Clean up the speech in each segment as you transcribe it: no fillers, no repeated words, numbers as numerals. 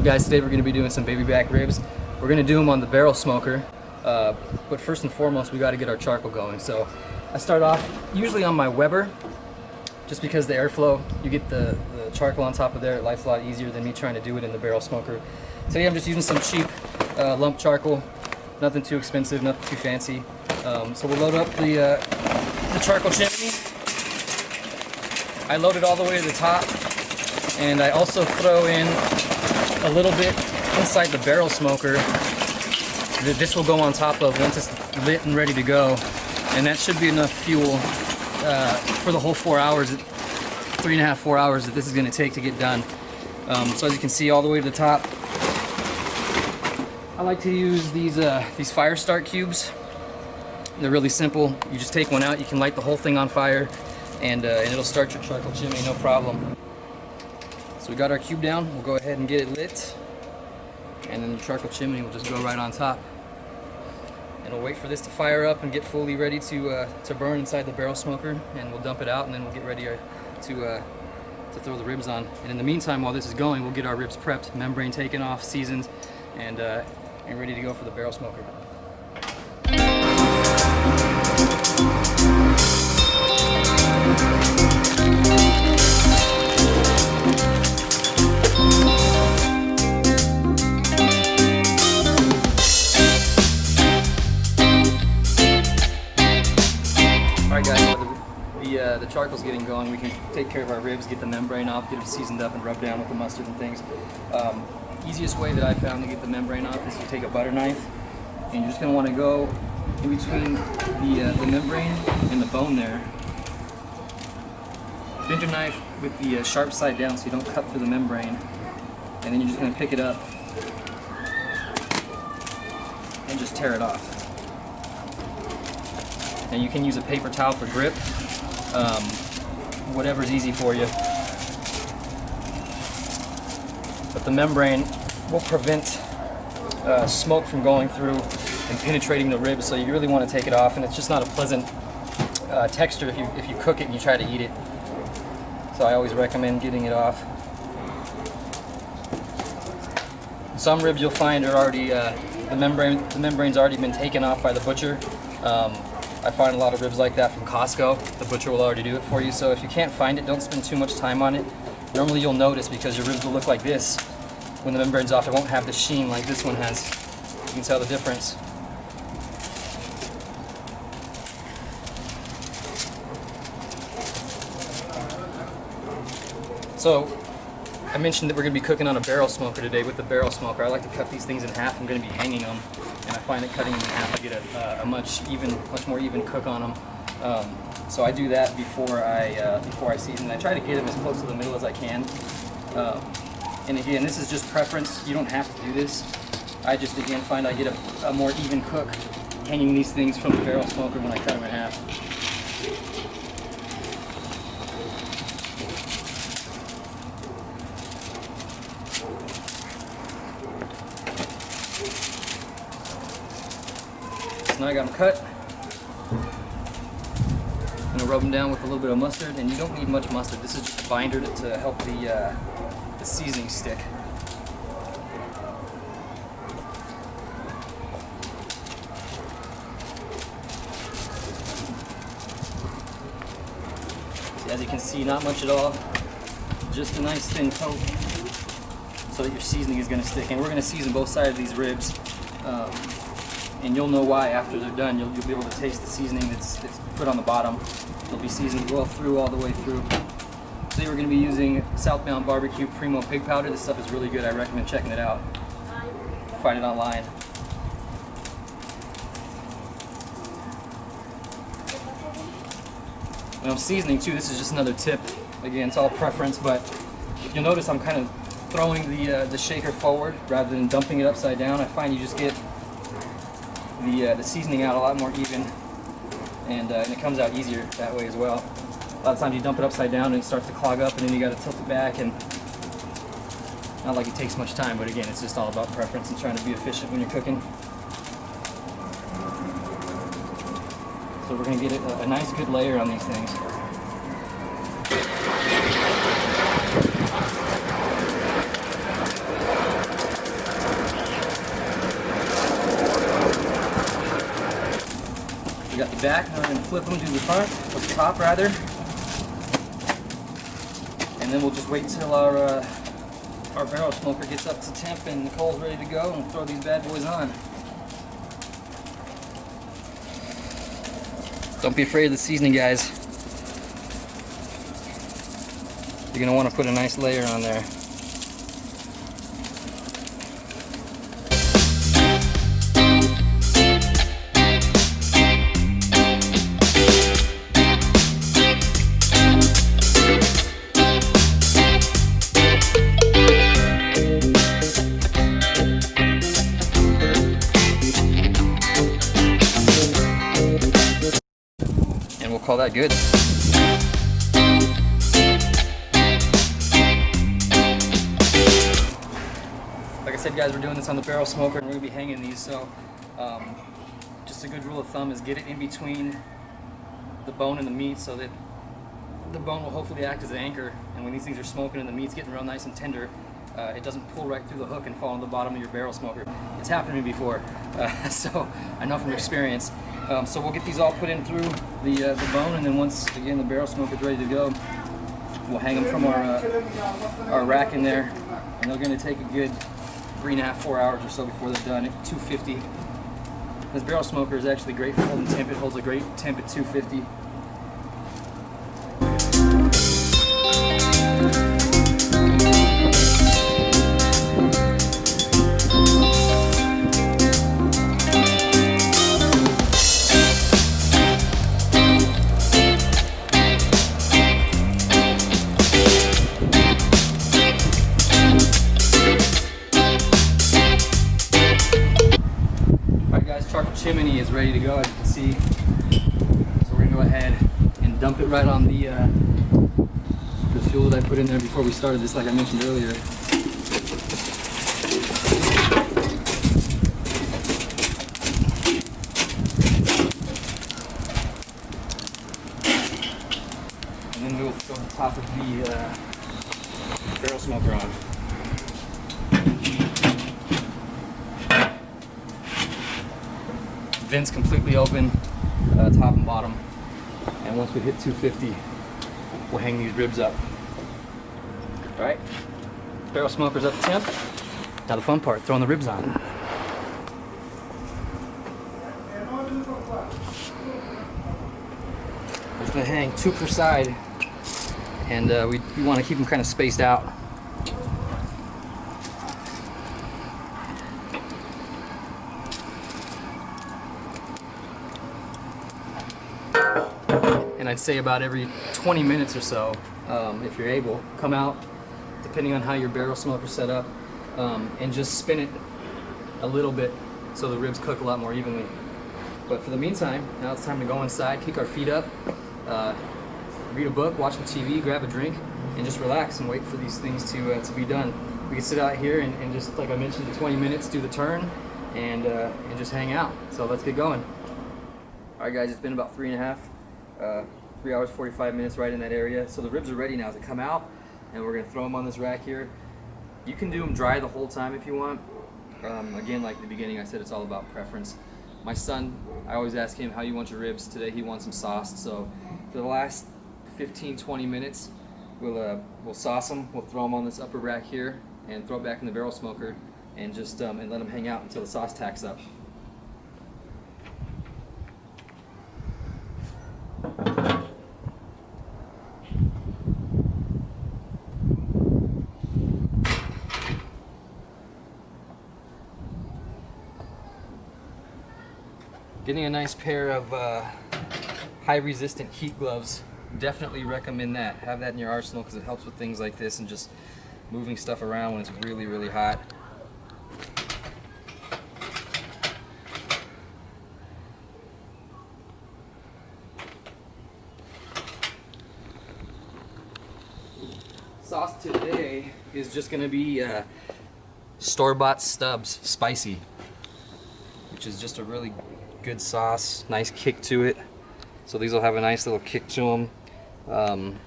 up, guys? Today we're going to be doing some baby back ribs. We're going to do them on the barrel smoker, but first and foremost we got to get our charcoal going. So I start off usually on my Weber, just because the airflow, you get the charcoal on top of there, it lights a lot easier than me trying to do it in the barrel smoker. So yeah, I'm just using some cheap lump charcoal, nothing too expensive, nothing too fancy. So we'll load up the charcoal chimney. I load it all the way to the top, and I also throw in a little bit inside the barrel smoker that this will go on top of once it's lit and ready to go, and that should be enough fuel for the whole 4 hours, 3.5, 4 hours that this is going to take to get done. So as you can see, all the way to the top, I like to use these fire start cubes. They're really simple. You just take one out, you can light the whole thing on fire, and it'll start your charcoal chimney, no problem. So we got our cube down, we'll go ahead and get it lit, and then the charcoal chimney will just go right on top. And we'll wait for this to fire up and get fully ready to burn inside the barrel smoker, and we'll dump it out, and then we'll get ready to throw the ribs on. And in the meantime, while this is going, we'll get our ribs prepped, membrane taken off, seasoned, and ready to go for the barrel smoker. Alright guys, while the charcoal's getting going, we can take care of our ribs, get the membrane off, get them seasoned up and rubbed down with the mustard and things. Easiest way that I found to get the membrane off is you take a butter knife, and you're just going to want to go in between the membrane and the bone there. Bend your knife with the sharp side down so you don't cut through the membrane, and then you're just going to pick it up and just tear it off. And you can use a paper towel for grip, whatever's easy for you. But the membrane will prevent smoke from going through and penetrating the ribs, so you really want to take it off, and it's just not a pleasant texture if you cook it and you try to eat it. So I always recommend getting it off. Some ribs you'll find are already, the membrane's already been taken off by the butcher. I find a lot of ribs like that from Costco. The butcher will already do it for you, so if you can't find it, don't spend too much time on it. Normally you'll notice, because your ribs will look like this when the membrane's off. It won't have the sheen like this one has. You can tell the difference. So I mentioned that we're going to be cooking on a barrel smoker today. With the barrel smoker, I like to cut these things in half. I'm going to be hanging them, and I find that cutting them in half, I get a much more even cook on them. So I do that before I season. I try to get them as close to the middle as I can. And again, this is just preference. You don't have to do this. I just again find I get a more even cook hanging these things from the barrel smoker when I cut them in half. So now I got them cut. I'm going to rub them down with a little bit of mustard, and you don't need much mustard. This is just a binder to help the seasoning stick. So as you can see, not much at all. Just a nice thin coat so that your seasoning is going to stick. And we're going to season both sides of these ribs. And you'll know why after they're done. You'll be able to taste the seasoning that's put on the bottom. It'll be seasoned well through, all the way through. Today we're going to be using Southbound Barbecue Primo Pig Powder. This stuff is really good. I recommend checking it out. Find it online. When I'm seasoning too, this is just another tip. Again, it's all preference, but if you'll notice, I'm kind of throwing the shaker forward rather than dumping it upside down. I find you just get the seasoning out a lot more even, and it comes out easier that way as well. A lot of times you dump it upside down and it starts to clog up, and then you got to tilt it back, and not like it takes much time, but again, it's just all about preference and trying to be efficient when you're cooking. So we're going to get a nice good layer on these things. back, and we're going to flip them to the front, or the top rather. And then we'll just wait till our barrel smoker gets up to temp and the coal's ready to go, and we'll throw these bad boys on. Don't be afraid of the seasoning, guys. You're going to want to put a nice layer on there. And we'll call that good. Like I said, guys, we're doing this on the barrel smoker, and we're going to be hanging these, so just a good rule of thumb is get it in between the bone and the meat so that the bone will hopefully act as an anchor, and when these things are smoking and the meat's getting real nice and tender, it doesn't pull right through the hook and fall on the bottom of your barrel smoker. It's happened to me before, so I know from experience. So we'll get these all put in through the bone, and then once, again, the barrel smoker is ready to go, we'll hang them from our rack in there, and they're going to take a good 3.5 to 4 hours or so before they're done at 250. This barrel smoker is actually great for holding temp. It holds a great temp at 250. Charcoal chimney is ready to go, as you can see. So we're gonna go ahead and dump it right on the fuel that I put in there before we started this, like I mentioned earlier. And then we'll throw the top of the barrel smoker on. Vents completely open, top and bottom, and once we hit 250, we'll hang these ribs up. All right, barrel smoker's up to temp. Now the fun part, throwing the ribs on. We're just gonna hang 2 per side, and we want to keep them kind of spaced out. And I'd say about every 20 minutes or so, if you're able, come out, depending on how your barrel smoker's set up, and just spin it a little bit so the ribs cook a lot more evenly. But for the meantime, now it's time to go inside, kick our feet up, read a book, watch some TV, grab a drink, and just relax and wait for these things to be done. We can sit out here and just, like I mentioned, in 20 minutes, do the turn, and just hang out. So let's get going. All right, guys, it's been about 3 hours, 45 minutes right in that area. So the ribs are ready now to come out, and we're gonna throw them on this rack here. You can do them dry the whole time if you want. Again, like in the beginning, I said it's all about preference. My son, I always ask him, how you want your ribs? Today he wants them sauced. So for the last 15-20 minutes, we'll sauce them. We'll throw them on this upper rack here and throw it back in the barrel smoker, and just and let them hang out until the sauce tacks up. Getting a nice pair of high resistant heat gloves, definitely recommend that. Have that in your arsenal because it helps with things like this and just moving stuff around when it's really, really hot. Sauce today is just going to be store-bought Stubbs Spicy, which is just a really good sauce, nice kick to it. So these will have a nice little kick to them.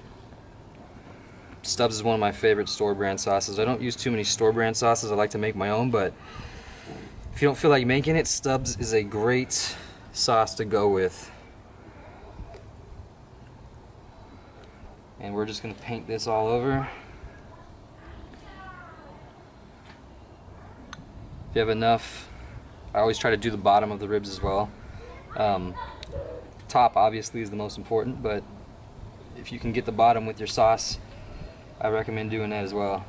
Stubbs is one of my favorite store brand sauces. I don't use too many store brand sauces. I like to make my own, but if you don't feel like making it, Stubbs is a great sauce to go with. And we're just going to paint this all over. If you have enough, I always try to do the bottom of the ribs as well. Top obviously is the most important, but if you can get the bottom with your sauce, I recommend doing that as well.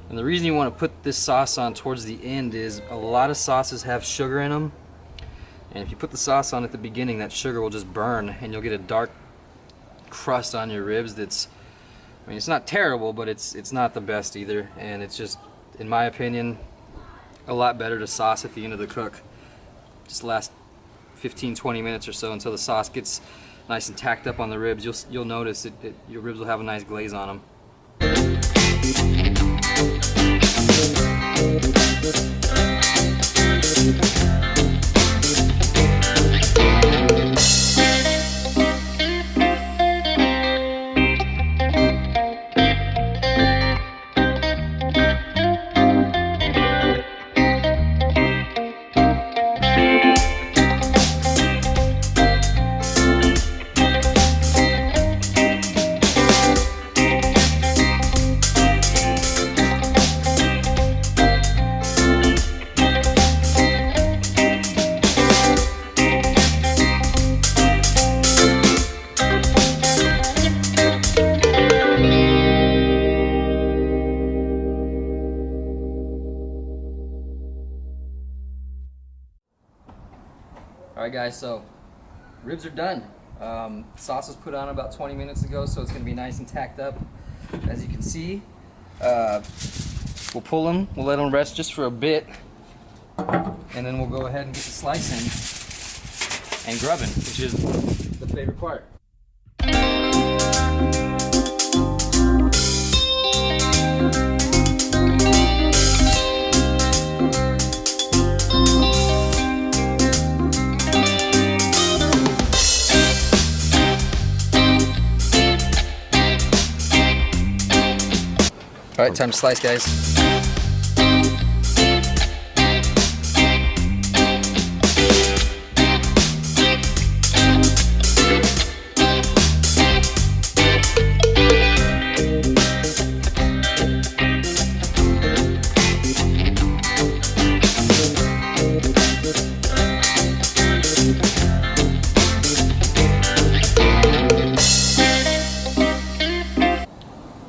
And the reason you want to put this sauce on towards the end is a lot of sauces have sugar in them. And if you put the sauce on at the beginning, that sugar will just burn and you'll get a dark crust on your ribs that's, I mean, it's not terrible, but it's not the best either. And it's just, in my opinion, a lot better to sauce at the end of the cook. Just last 15-20 minutes or so until the sauce gets nice and tacked up on the ribs. You'll notice your ribs will have a nice glaze on them. Alright guys, so ribs are done. Sauce was put on about 20 minutes ago, so it's going to be nice and tacked up. As you can see, we'll pull them, we'll let them rest just for a bit, and then we'll go ahead and get the slicing and grubbing, which is the favorite part. Alright, time to slice, guys.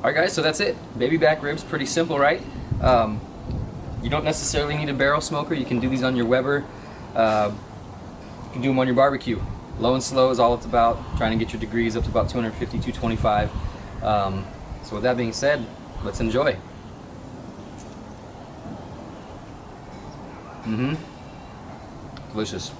Alright guys, so that's it. Baby back ribs, pretty simple, right? You don't necessarily need a barrel smoker. You can do these on your Weber. You can do them on your barbecue. Low and slow is all it's about. Trying to get your degrees up to about 250, 225. So with that being said, let's enjoy. Delicious.